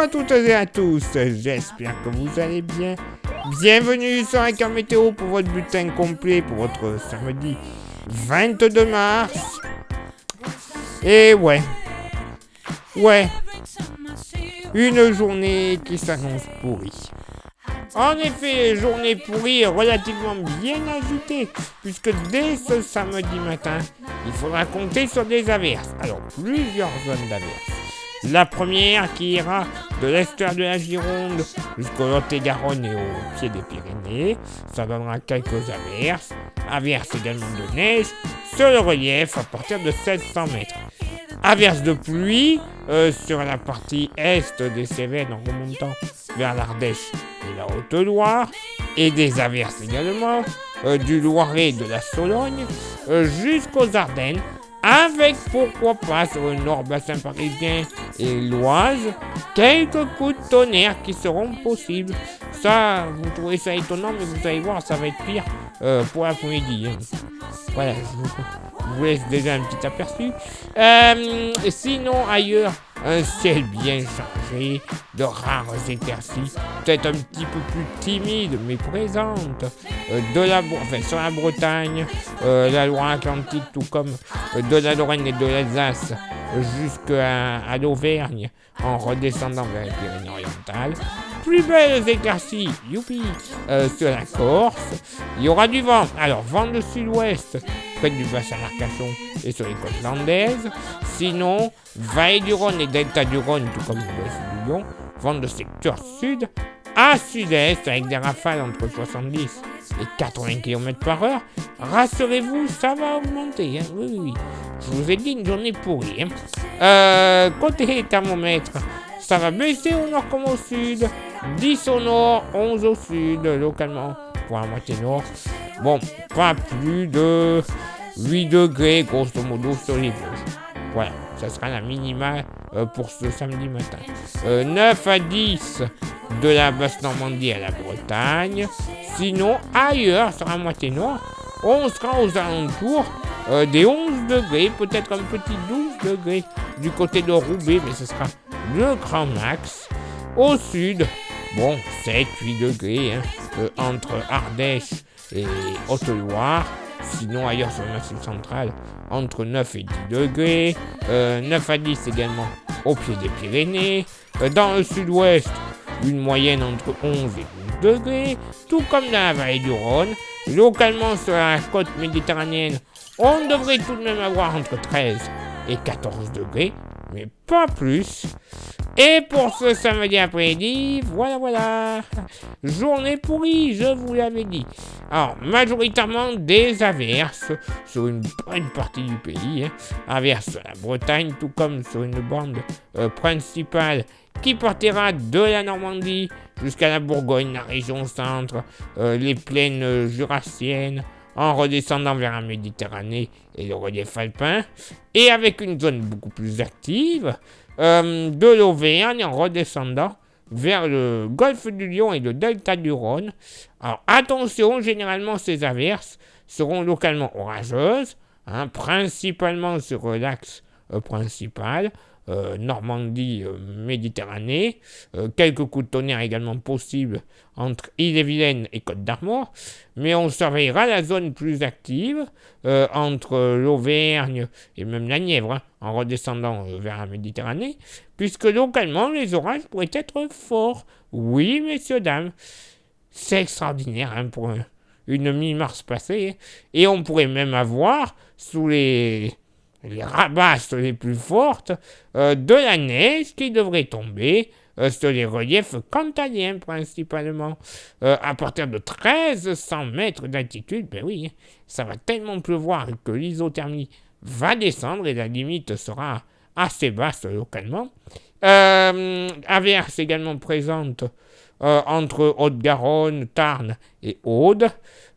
à toutes et à tous, j'espère que vous allez bien. Bienvenue sur un quart météo pour votre bulletin complet pour votre samedi 22 mars. Et ouais, une journée qui s'annonce pourrie. En effet, journée pourrie relativement bien agitée, puisque dès ce samedi matin, il faudra compter sur des averses. Alors, plusieurs zones d'averses. La première qui ira de l'estuaire de la Gironde jusqu'au Lot-et-Garonne et au pied des Pyrénées. Ça donnera quelques averses. Averses également de neige sur le relief à partir de 700 mètres. Averses de pluie sur la partie est des Cévennes en remontant vers l'Ardèche et la Haute-Loire. Et des averses également du Loiret et de la Sologne jusqu'aux Ardennes. Avec, pourquoi pas, sur le nord-bassin parisien et l'Oise, quelques coups de tonnerre qui seront possibles. Ça, vous trouvez ça étonnant, mais vous allez voir, ça va être pire pour l'après-midi. Voilà, je vous laisse déjà un petit aperçu. Sinon, ailleurs, un ciel bien chargé, de rares éclaircies, peut-être un petit peu plus timide, mais présente, sur la Bretagne, la Loire-Atlantique, tout comme de la Lorraine et de l'Alsace, jusqu'à l'Auvergne, en redescendant vers les Pyrénées-Orientales. Plus belles éclaircies, youpi, sur la Corse. Il y aura du vent. Alors, vent de sud-ouest, près du bassin d'Arcachon et sur les côtes landaises. Sinon, vallée du Rhône et delta du Rhône, tout comme l'ouest du Lyon. Vent de secteur sud à sud-est, avec des rafales entre 70 et 80 km/h. Rassurez-vous, ça va augmenter. Oui. Je vous ai dit une journée pourrie. Côté thermomètre, ça va baisser au nord comme au sud. 10 au nord, 11 au sud, localement, pour la moitié nord. Bon, pas plus de 8 degrés, grosso modo, sur les Vosges. Voilà, ça sera la minimale pour ce samedi matin. 9 à 10 de la Basse-Normandie à la Bretagne. Sinon, ailleurs, sur la moitié nord, on sera aux alentours des 11 degrés, peut-être un petit 12 degrés du côté de Roubaix, mais ce sera le grand max. Au sud, bon, 7-8 degrés entre Ardèche et Haute-Loire. Sinon, ailleurs sur le massif central, entre 9 et 10 degrés. 9 à 10 également au pied des Pyrénées. Dans le sud-ouest, une moyenne entre 11 et 12 degrés. Tout comme dans la vallée du Rhône. Localement, sur la côte méditerranéenne, on devrait tout de même avoir entre 13 et 14 degrés. Mais pas plus. Et pour ce samedi après-midi, voilà. Journée pourrie, je vous l'avais dit. Alors, majoritairement des averses sur une bonne partie du pays. Averses sur la Bretagne, tout comme sur une bande principale qui partira de la Normandie jusqu'à la Bourgogne, la région centre, les plaines jurassiennes, en redescendant vers la Méditerranée et le relief alpin, et avec une zone beaucoup plus active, de l'Auvergne en redescendant vers le golfe du Lion et le delta du Rhône. Alors attention, généralement ces averses seront localement orageuses, principalement sur l'axe principal, Normandie, Méditerranée, quelques coups de tonnerre également possibles entre Ille-et-Vilaine et Côte-d'Armor, mais on surveillera la zone plus active entre l'Auvergne et même la Nièvre, en redescendant vers la Méditerranée, puisque localement les orages pourraient être forts. Oui, messieurs, dames, c'est extraordinaire pour une mi-mars passée, et on pourrait même avoir sous les rabasses les plus fortes, de la neige qui devrait tomber sur les reliefs cantaliens principalement, à partir de 1300 mètres d'altitude. Ben oui, ça va tellement pleuvoir que l'isothermie va descendre et la limite sera assez basse localement. Averses également présentes entre Haute-Garonne, Tarn et Aude.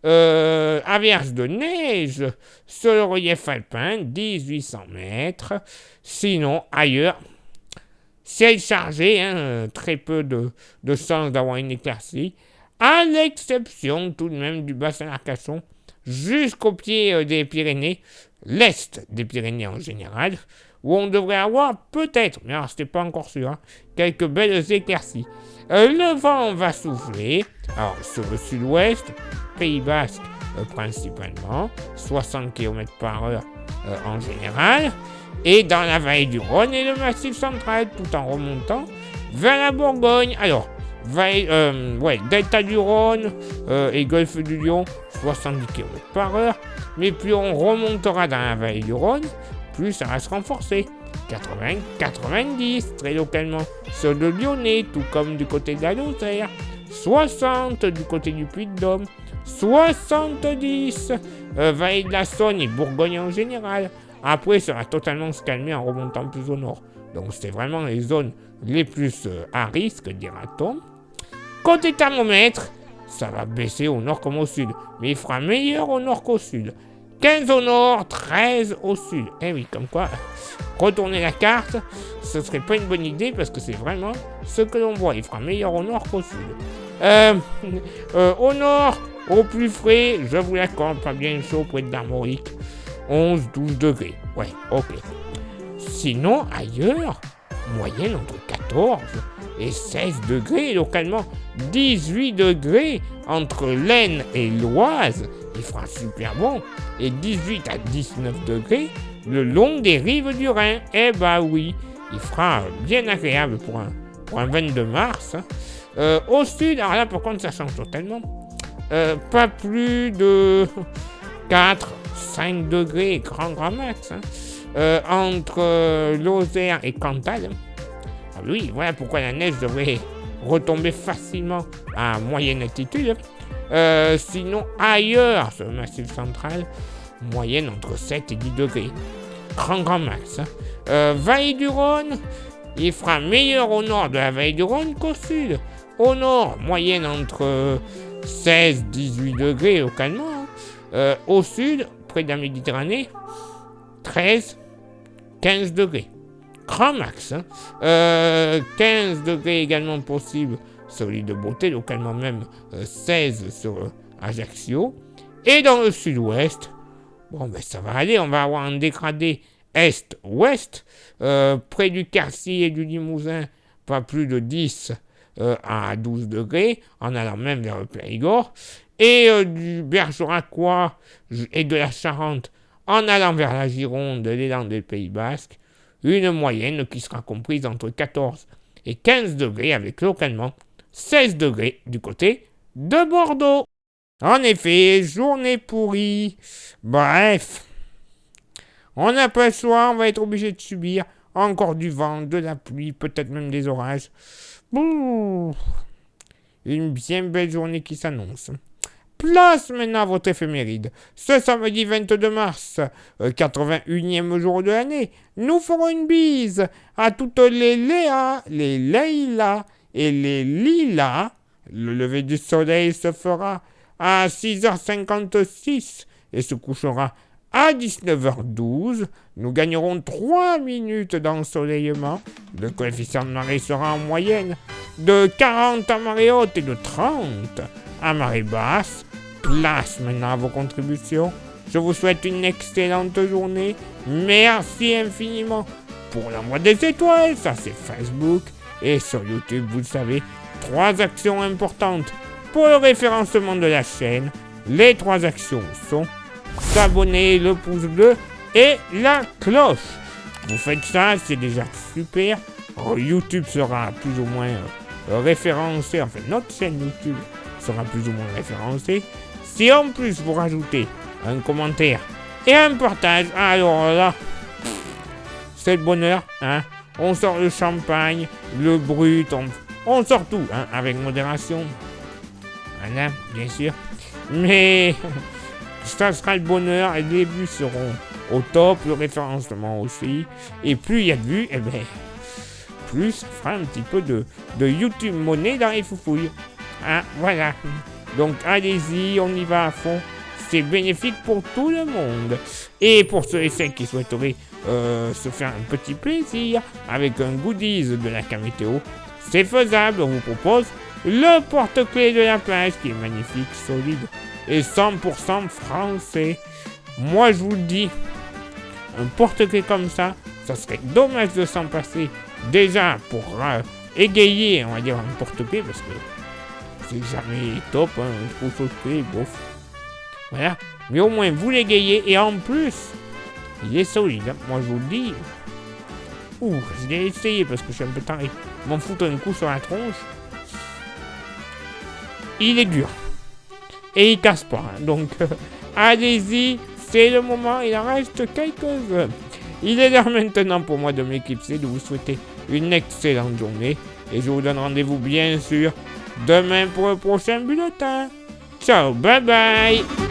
Averses de neige sur le relief alpin, 1800 mètres. Sinon, ailleurs, ciel chargé, très peu de chances d'avoir une éclaircie, à l'exception tout de même du bassin d'Arcachon jusqu'au pied des Pyrénées, l'est des Pyrénées en général, où on devrait avoir peut-être, mais alors c'était pas encore sûr, hein, quelques belles éclaircies. Le vent va souffler, alors sur le sud-ouest, Pays Basque principalement, 60 km par heure en général, et dans la vallée du Rhône et le Massif central, tout en remontant vers la Bourgogne. Alors, delta du Rhône et golfe du Lion, 70 km par heure, mais plus on remontera dans la vallée du Rhône, plus ça va se renforcer. 80, 90 très localement sur le Lyonnais, tout comme du côté de la Lozère, 60 du côté du Puy-de-Dôme, 70 vallée de la Saône et Bourgogne en général. Après, ça va totalement se calmer en remontant plus au nord. Donc c'est vraiment les zones les plus à risque, dira-t-on. Côté thermomètre, ça va baisser au nord comme au sud, mais il fera meilleur au nord qu'au sud. 15 au nord, 13 au sud. Eh oui, comme quoi, retourner la carte, ce serait pas une bonne idée parce que c'est vraiment ce que l'on voit. Il fera meilleur au nord qu'au sud. Au nord, au plus frais, je vous l'accorde, pas bien chaud près de l'Armorique. 11-12 degrés. Ouais, ok. Sinon, ailleurs, moyenne entre 14 et 16 degrés, localement 18 degrés entre l'Aisne et l'Oise, il fera super bon, et 18 à 19 degrés le long des rives du Rhin. Eh bah oui, il fera bien agréable pour un 22 mars. Au sud, alors là par contre ça change totalement, pas plus de 4-5 degrés, grand max, entre Lozère et Cantal. Ah oui, voilà pourquoi la neige devrait retomber facilement à moyenne altitude. Sinon, ailleurs, sur le Massif central, moyenne entre 7 et 10 degrés. Grand max. Vallée du Rhône, il fera meilleur au nord de la vallée du Rhône qu'au sud. Au nord, moyenne entre 16 et 18 degrés localement. Au sud, près de la Méditerranée, 13, 15 degrés. Grand max. 15 degrés également possible sur l'île de Beauté, localement même 16 sur Ajaccio. Et dans le sud-ouest, bon ben ça va aller, on va avoir un dégradé est-ouest, près du Quercy et du Limousin, pas plus de 10 à 12 degrés, en allant même vers le Périgord, et du Bergeracois et de la Charente, en allant vers la Gironde, les Landes et le Pays Basque, une moyenne qui sera comprise entre 14 et 15 degrés, avec localement 16 degrés du côté de Bordeaux. En effet, journée pourrie. Bref, on n'a pas le choix, on va être obligé de subir encore du vent, de la pluie, peut-être même des orages. Bouh, une bien belle journée qui s'annonce. Place maintenant à votre éphéméride. Ce samedi 22 mars, 81e jour de l'année, nous ferons une bise à toutes les Léa, les Leïla et les Lila. Le lever du soleil se fera à 6h56 et se couchera à 19h12. Nous gagnerons 3 minutes d'ensoleillement. Le coefficient de marée sera en moyenne de 40 à marée haute et de 30 à marée basse. Place maintenant à vos contributions. Je vous souhaite une excellente journée. Merci infiniment pour l'envoi des étoiles. Ça, c'est Facebook. Et sur YouTube, vous le savez, 3 actions importantes pour le référencement de la chaîne. Les 3 actions sont s'abonner, le pouce bleu et la cloche. Vous faites ça, c'est déjà super. YouTube sera plus ou moins référencé. Enfin, notre chaîne YouTube sera plus ou moins référencée. Si en plus vous rajoutez un commentaire et un partage, alors là, c'est le bonheur, hein. On sort le champagne, le brut, on sort tout, hein, avec modération. Voilà, bien sûr. Mais ça sera le bonheur, et les vues seront au top, le référencement aussi. Et plus il y a de vues, et bien, plus ça fera un petit peu de YouTube monnaie dans les foufouilles. Hein, voilà. Donc allez-y, on y va à fond. C'est bénéfique pour tout le monde. Et pour ceux et celles qui souhaiteraient se faire un petit plaisir avec un goodies de la Camétéo, c'est faisable. On vous propose le porte-clés de la plage qui est magnifique, solide et 100% français. Moi je vous le dis, un porte-clés comme ça, Ça serait dommage de s'en passer. Déjà, pour égayer, on va dire, un porte-clés, parce que c'est jamais top, hein, un trousseau-clés, bof. Voilà. Mais au moins, vous l'égayez, et en plus, il est solide, hein. Moi, je vous le dis. Ouh, je l'ai essayé, parce que je suis un peu taré. M'en foutre un coup sur la tronche. Il est dur. Et il casse pas, hein. Donc, allez-y, c'est le moment, il en reste quelques-uns. Il est l'heure maintenant pour moi de m'éclipser, de vous souhaiter une excellente journée. Et je vous donne rendez-vous bien sûr demain pour le prochain bulletin. Ciao, bye bye.